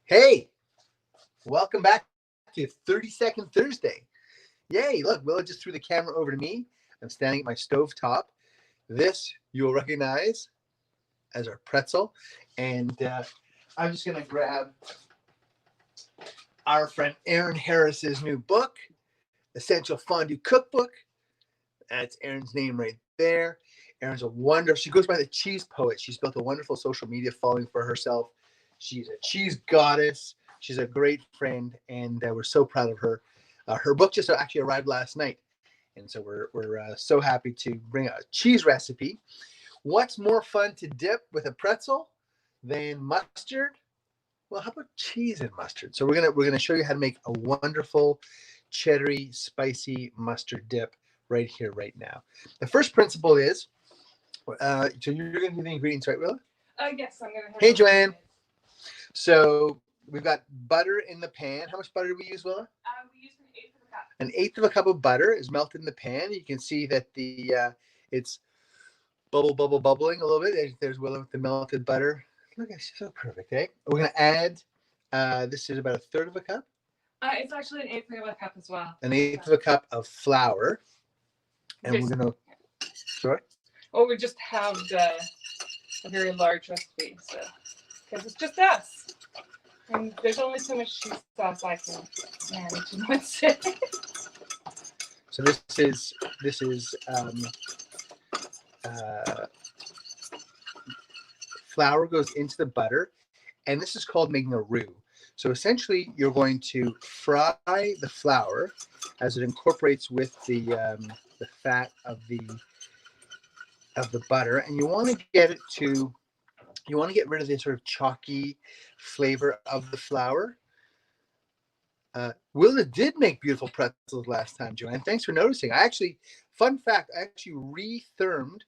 Hey, welcome back to 30-second Thursday. Yay, look, Willa just threw the camera over to me. I'm standing at my stove top. This you'll recognize as our pretzel. And I'm just going to grab our friend Erin Harris's new book, Essential Fondue Cookbook. That's Erin's name right there. Erin's a wonder. She goes by the Cheese Poet. She's built a wonderful social media following for herself. She's a cheese goddess. She's a great friend, and we're so proud of her. Her book just actually arrived last night, and so we're so happy to bring a cheese recipe. What's more fun to dip with a pretzel than mustard? Well, how about cheese and mustard? So we're gonna show you how to make a wonderful cheddary spicy mustard dip right here, right now. The first principle is, so you're going to do the ingredients, right, Willa? Yes, I'm going to have. Hey, Joanne. So we've got butter in the pan. How much butter do we use, Willa? We use an eighth of a cup. An eighth of a cup of butter is melted in the pan. You can see that it's bubbling a little bit. There's Willa with the melted butter. Look, it's so perfect, eh? We're going to add, this is about a third of a cup. It's actually an eighth of a cup as well. An eighth of a cup of flour. And we're going to, sorry? Well, we just have a very large recipe, so because it's just us, and there's only so much cheese sauce I can manage in one sitting. So this is flour goes into the butter, and this is called making a roux. So essentially, you're going to fry the flour as it incorporates with the fat of the butter, and you want to get rid of the sort of chalky flavor of the flour. Willa did make beautiful pretzels last time, Joanne. Thanks for noticing. Fun fact, I actually rethermed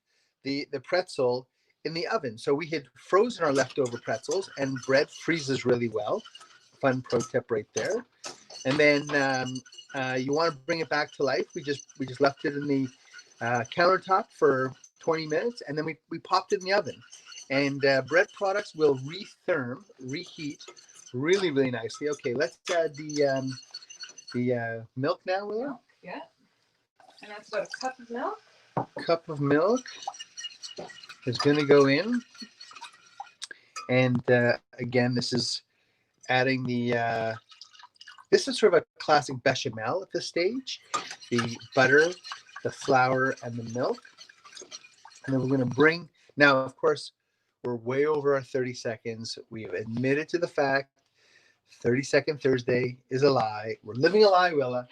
the pretzel in the oven. So we had frozen our leftover pretzels, and bread freezes really well. Fun pro tip right there. And then you want to bring it back to life. We just left it in the countertop for 20 minutes, and then we popped it in the oven. And bread products will reheat really, really nicely. Okay, let's add the milk now, Willa. Yeah, and that's about a cup of milk. Cup of milk is going to go in, and again, this is adding this is sort of a classic bechamel at this stage. The butter, the flour, and the milk. And then we're going to bring, now, of course, we're way over our 30 seconds. We've admitted to the fact 30-second Thursday is a lie. We're living a lie, Willa.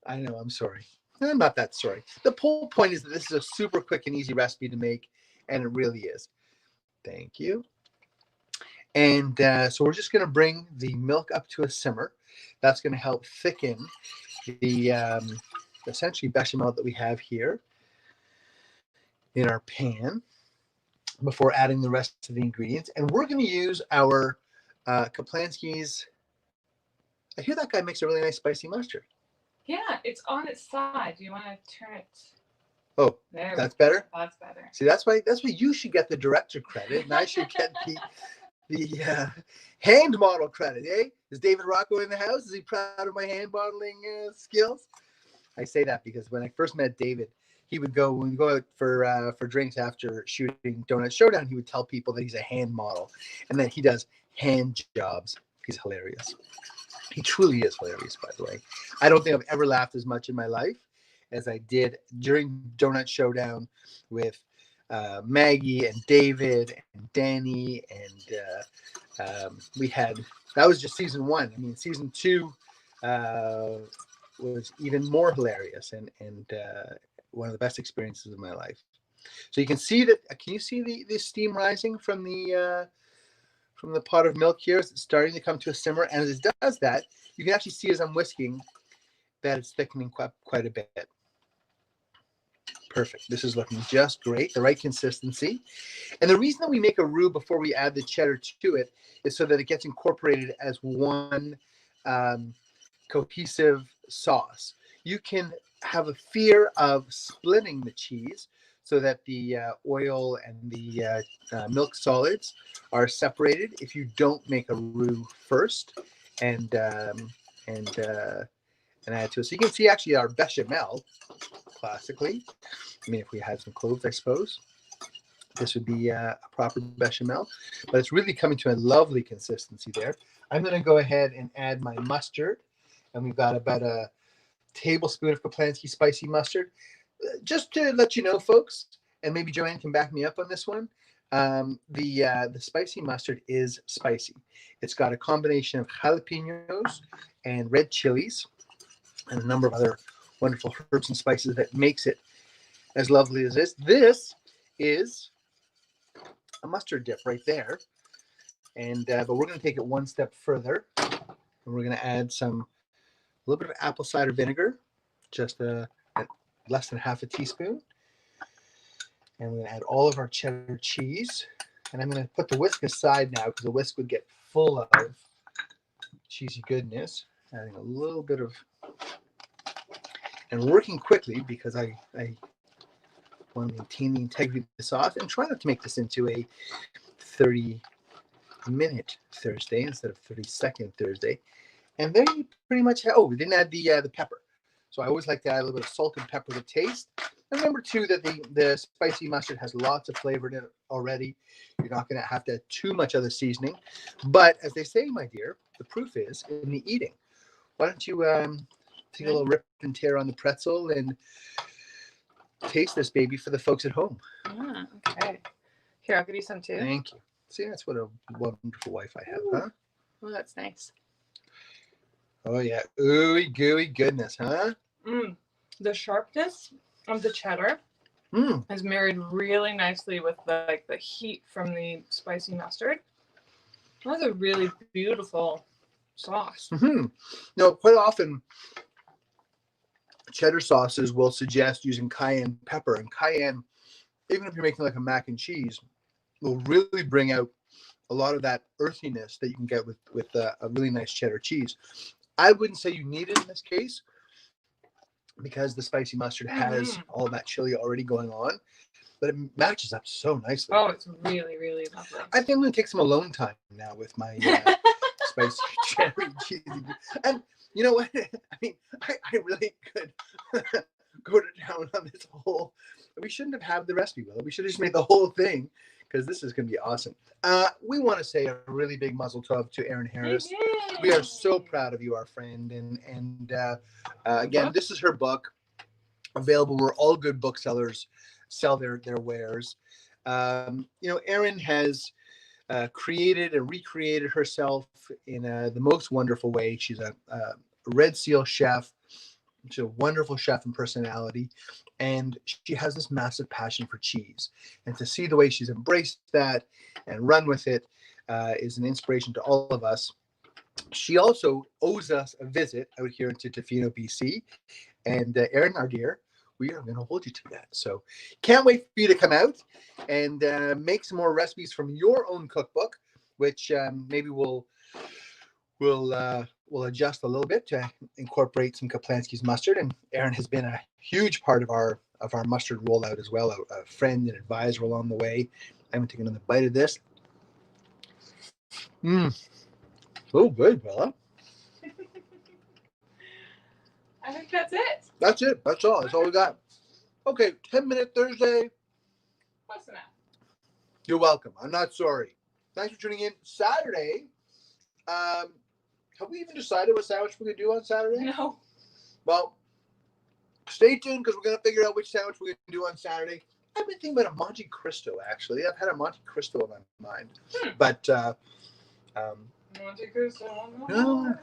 I know, I'm sorry. I'm not that sorry. The whole point is that this is a super quick and easy recipe to make, and it really is. Thank you. And so we're just going to bring the milk up to a simmer. That's going to help thicken the essentially bechamel that we have here in our pan before adding the rest of the ingredients. And we're going to use our Kaplansky's. I hear that guy makes a really nice spicy mustard. Yeah, it's on its side. Do you want to turn it? Oh, that's better? That's better. See, that's why you should get the director credit, and I should get the hand model credit, eh? Is David Rocco in the house? Is he proud of my hand modeling skills? I say that because when I first met David, he would go, when we go out for drinks after shooting Donut Showdown, he would tell people that he's a hand model and that he does hand jobs. He's hilarious. He truly is hilarious, by the way. I don't think I've ever laughed as much in my life as I did during Donut Showdown with Maggie and David and Danny, and we had, that was just season 1. I mean, season 2 was even more hilarious and one of the best experiences of my life. So you can see that. Can you see the steam rising from the pot of milk here? It's starting to come to a simmer, and as it does that, you can actually see as I'm whisking that it's thickening quite a bit. Perfect. This is looking just great, the right consistency. And the reason that we make a roux before we add the cheddar to it is so that it gets incorporated as one cohesive sauce. You can have a fear of splitting the cheese, so that the oil and the milk solids are separated. If you don't make a roux first and and add to it, so you can see actually our bechamel, classically. I mean, if we had some cloves, I suppose this would be a proper bechamel, but it's really coming to a lovely consistency there. I'm going to go ahead and add my mustard, and we've got about a tablespoon of Kaplansky spicy mustard. Just to let you know, folks, and maybe Joanne can back me up on this one, the spicy mustard is spicy. It's got a combination of jalapenos and red chilies and a number of other wonderful herbs and spices that makes it as lovely as this. This is a mustard dip right there, and but we're going to take it one step further, and we're going to add a little bit of apple cider vinegar, just less than half a teaspoon, and we're going to add all of our cheddar cheese, and I'm going to put the whisk aside now because the whisk would get full of cheesy goodness. Adding a little bit of, and working quickly because I want to maintain the integrity of the sauce and try not to make this into a 30-minute Thursday instead of 30-second Thursday. And then you pretty much have, we didn't add the pepper. So I always like to add a little bit of salt and pepper to taste. And remember too that the spicy mustard has lots of flavor in it already. You're not going to have to add too much other seasoning. But as they say, my dear, the proof is in the eating. Why don't you take a little rip and tear on the pretzel and taste this baby for the folks at home. Okay. Here, I'll give you some too. Thank you. See, that's what a wonderful wife I have, huh? Oh, that's nice. Oh, yeah. Ooey gooey goodness, huh? The sharpness of the cheddar is married really nicely with the heat from the spicy mustard. That's a really beautiful sauce. Now, quite often, cheddar sauces will suggest using cayenne pepper, and cayenne, even if you're making like a mac and cheese, will really bring out a lot of that earthiness that you can get with a really nice cheddar cheese. I wouldn't say you need it in this case because the spicy mustard has all that chili already going on, but it matches up so nicely. Oh, it's really, really lovely. I think I'm going to take some alone time now with my spicy cherry cheese. And you know what? I mean, I really could go to town on this whole. We shouldn't have had the recipe, Will. We should have just made the whole thing because this is going to be awesome. We want to say a really big mazel tov to Erin Harris. Yay. We are so proud of you, our friend. And again, this is her book, available where all good booksellers sell their wares. Erin has created and recreated herself in the most wonderful way. She's a Red Seal chef. She's a wonderful chef and personality, and she has this massive passion for cheese. And to see the way she's embraced that and run with it is an inspiration to all of us. She also owes us a visit out here into Tofino, BC. And Erin, our dear, we are going to hold you to that. So can't wait for you to come out and make some more recipes from your own cookbook, which maybe we'll adjust a little bit to incorporate some Kaplansky's mustard. And Erin has been a huge part of our mustard rollout as well, a friend and advisor along the way. I'm going to take another bite of this. So good, Bella. I think that's it. That's it. That's all. That's all we got. Okay, 10-minute Thursday. Close enough. You're welcome. I'm not sorry. Thanks for tuning in. Saturday. Have we even decided what sandwich we're going to do on Saturday? No. Well, stay tuned because we're going to figure out which sandwich we're going to do on Saturday. I've been thinking about a Monte Cristo, actually. I've had a Monte Cristo in my mind. But, Monte Cristo. no.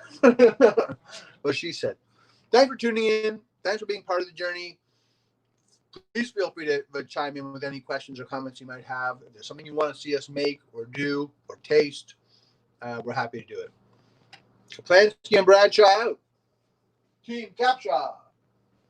Well, she said. Thanks for tuning in. Thanks for being part of the journey. Please feel free to chime in with any questions or comments you might have. If there's something you want to see us make or do or taste, we're happy to do it. Kaplansky and Bradshaw out. Team Capshaw.